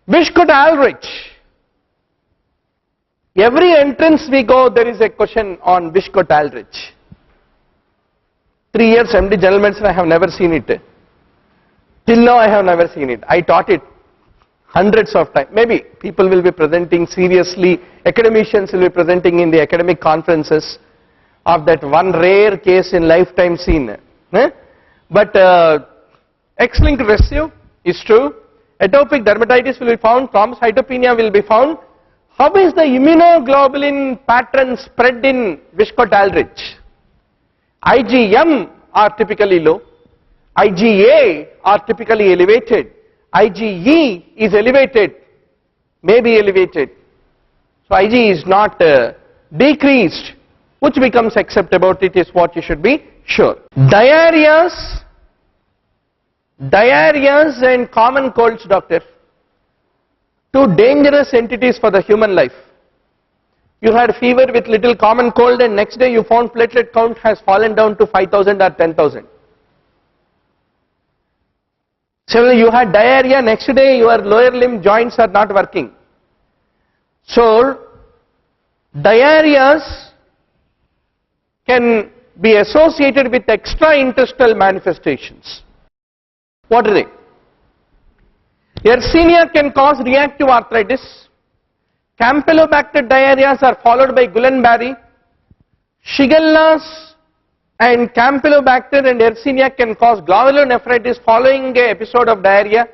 Wiskott-Ulrich. Every entrance we go, there is a question on Wiskott-Ulrich. 3 years MD General Medicine, I have never seen it. Till now I have never seen it. I taught it hundreds of times. Maybe people will be presenting seriously, academicians will be presenting in the academic conferences of that one rare case in lifetime seen. But X-linked recessive is true. Atopic dermatitis will be found, thrombocytopenia will be found. How is the immunoglobulin pattern spread in Wiskott-Ulrich? IgM are typically low, IgA are typically elevated, IgE is elevated, may be elevated. So Ig is not decreased, which becomes acceptable, it is what you should be sure. Diarrheas and common colds, doctor, two dangerous entities for the human life. You had fever with little common cold and next day you found platelet count has fallen down to 5,000 or 10,000. Similarly, you had diarrhea, next day your lower limb joints are not working. So, diarrheas can be associated with extraintestinal manifestations. What are they? Yersinia can cause reactive arthritis. Campylobacter diarrheas are followed by Guillain-Barré. Shigellas and Campylobacter and Yersinia can cause glomerulonephritis following an episode of diarrhea.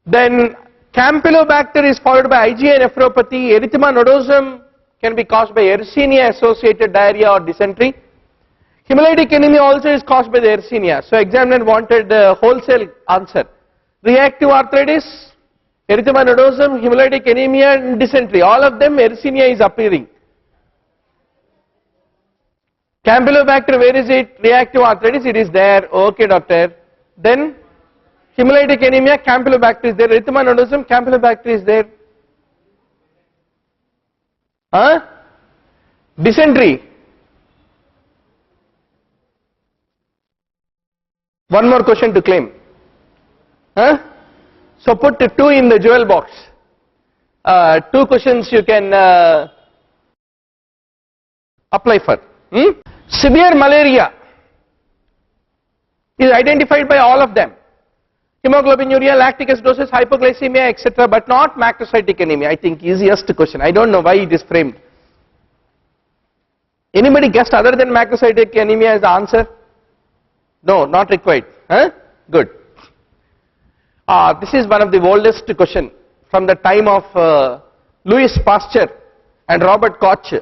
Then Campylobacter is followed by IgA nephropathy. Erythema nodosum can be caused by Yersinia associated diarrhea or dysentery. Hemolytic anemia also is caused by the Yersinia. So examiner wanted a wholesale answer. Reactive arthritis, erythema nodosum, hemolytic anemia and dysentery, all of them Yersinia is appearing. Campylobacter, where is it? Reactive arthritis, it is there. Okay, doctor. Then hemolytic anemia, Campylobacter is there. Erythema nodosum, Campylobacter is there. Dysentery. One more question to claim. So put 2 in the jewel box. 2 questions you can apply for. Severe malaria is identified by all of them. Hemoglobinuria, lactic acidosis, hypoglycemia, etc. but not macrocytic anemia. I think easiest question. I don't know why it is framed. Anybody guessed other than macrocytic anemia as the answer? No, not required. Good. This is one of the oldest question from the time of Louis Pasteur and Robert Koch.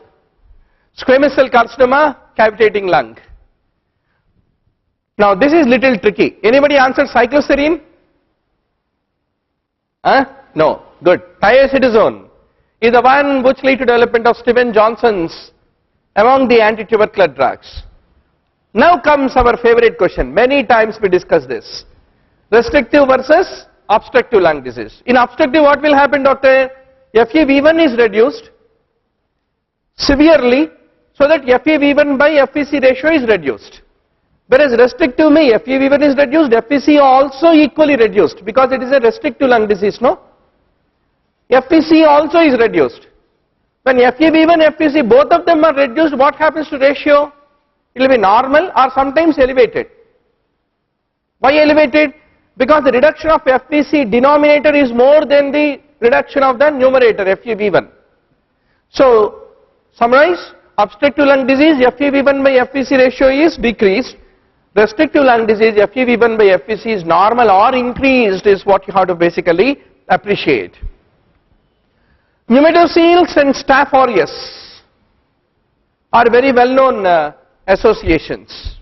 Squamous cell carcinoma, cavitating lung. Now this is little tricky. Anybody answered cycloserine? No. Good. Thiazidazone is the one which lead to development of Stevens-Johnson's among the anti-tubercular drugs. Now comes our favorite question. Many times we discuss this. Restrictive versus obstructive lung disease. In obstructive, what will happen, doctor? FEV1 is reduced severely so that FEV1 by FVC ratio is reduced. Whereas restrictive may FEV1 is reduced, FVC also equally reduced because it is a restrictive lung disease, no? FVC also is reduced. When FEV1, FVC both of them are reduced, what happens to ratio? It will be normal or sometimes elevated. Why elevated? Because the reduction of FVC denominator is more than the reduction of the numerator FEV1. So summarize, obstructive lung disease FEV1 by FVC ratio is decreased. Restrictive lung disease FEV1 by FVC is normal or increased is what you have to basically appreciate. Pneumatoceles and Staph aureus are very well known associations.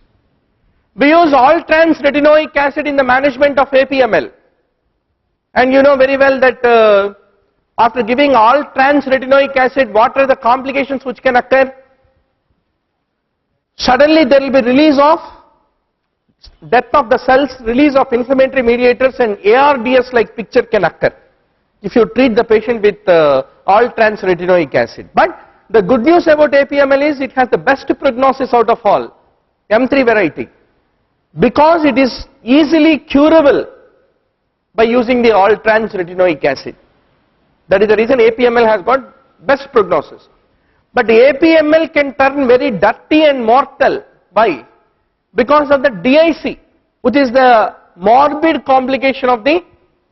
We use all trans retinoic acid in the management of APML, and you know very well that after giving all trans retinoic acid, what are the complications which can occur? Suddenly there will be release of death of the cells, release of inflammatory mediators, and ARDS like picture can occur if you treat the patient with all trans retinoic acid. But the good news about APML is it has the best prognosis out of all, M3 variety, because it is easily curable. by using the all-trans retinoic acid. That is the reason APML has got best prognosis. But APML can turn very dirty and mortal. Why? Because of the DIC, which is the morbid complication of the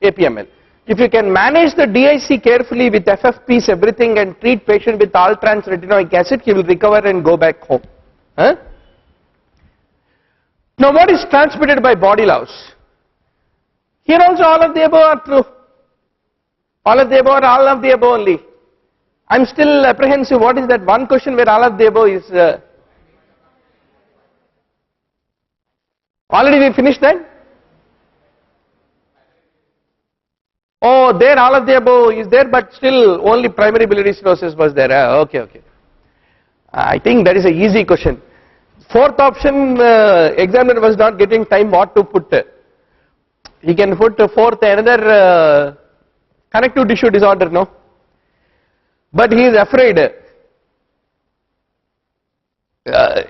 APML. If you can manage the DIC carefully with FFPs, everything, and treat patient with all-trans retinoic acid, he will recover and go back home. Huh? Now what is transmitted by body louse? Here also all of the above are true. All of the above or all of the above only. I am still apprehensive. What is that one question where all of the above is? Already we finished that? Oh, there all of the above is there, but still only primary biliary cirrhosis was there. Okay. I think that is a easy question. Fourth option, examiner was not getting time what to put. He can put fourth another connective tissue disorder, no? But he is afraid,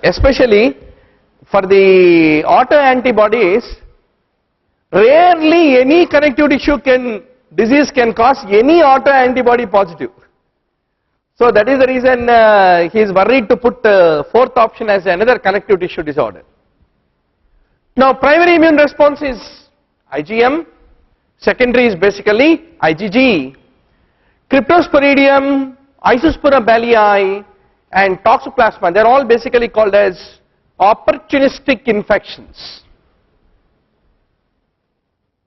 especially for the autoantibodies, rarely any connective tissue disease can cause any autoantibody positive. So that is the reason he is worried to put fourth option as another connective tissue disorder. Now primary immune response is IgM, secondary is basically IgG. Cryptosporidium, Isospora ballii and Toxoplasma, they are all basically called as opportunistic infections.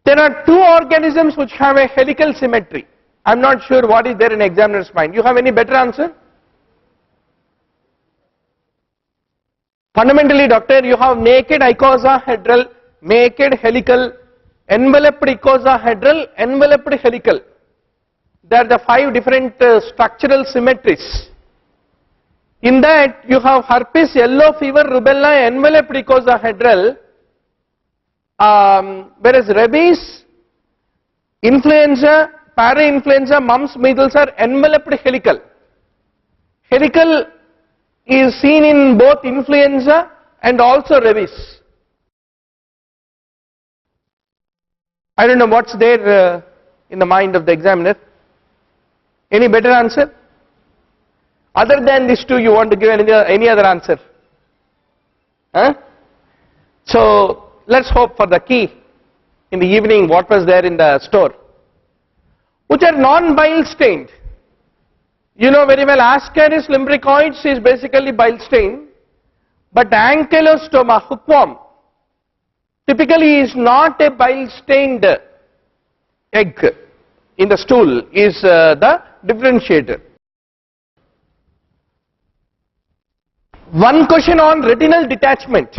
There are two organisms which have a helical symmetry. I am not sure what is there in examiner's mind. You have any better answer? Fundamentally, doctor, you have naked icosahedral, naked helical, enveloped icosahedral, enveloped helical. There are the 5 different structural symmetries. In that you have herpes, yellow fever, rubella, enveloped icosahedral, whereas rabies, influenza, parainfluenza, mumps, measles are enveloped helical. Helical is seen in both influenza and also rabies. I don't know what's there in the mind of the examiner. Any better answer? Other than these two, you want to give any other answer? Huh? So let's hope for the key in the evening. What was there in the store? Which are non-bile stained. You know very well, Ascaris lumbricoides is basically bile stained, but Ankylostoma, hookworm, typically is not a bile stained egg in the stool, is the differentiator. One question on retinal detachment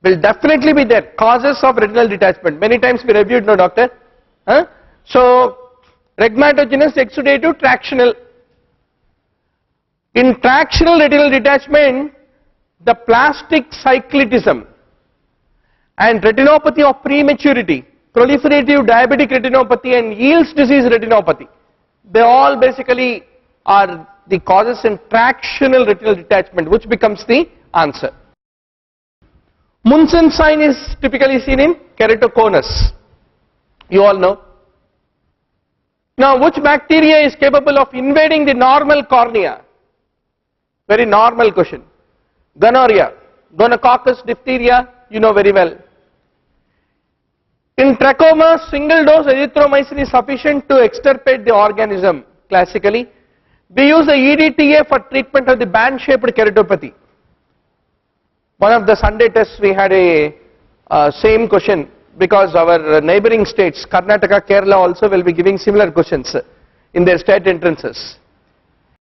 will definitely be there. Causes of retinal detachment. Many times we reviewed, no doctor? Huh? So, rhegmatogenous, exudative, tractional. In tractional retinal detachment, the plastic cyclitism and retinopathy of prematurity, proliferative diabetic retinopathy and Yields disease retinopathy, they all basically are the causes in tractional retinal detachment, which becomes the answer. Munson sign is typically seen in keratoconus. You all know. Now, which bacteria is capable of invading the normal cornea? Very normal question. Gonorrhea, gonococcus, diphtheria, you know very well. In trachoma, single dose azithromycin is sufficient to extirpate the organism classically. We use the EDTA for treatment of the band-shaped keratopathy. One of the Sunday tests we had a same question, because our neighboring states, Karnataka, Kerala also will be giving similar questions in their state entrances.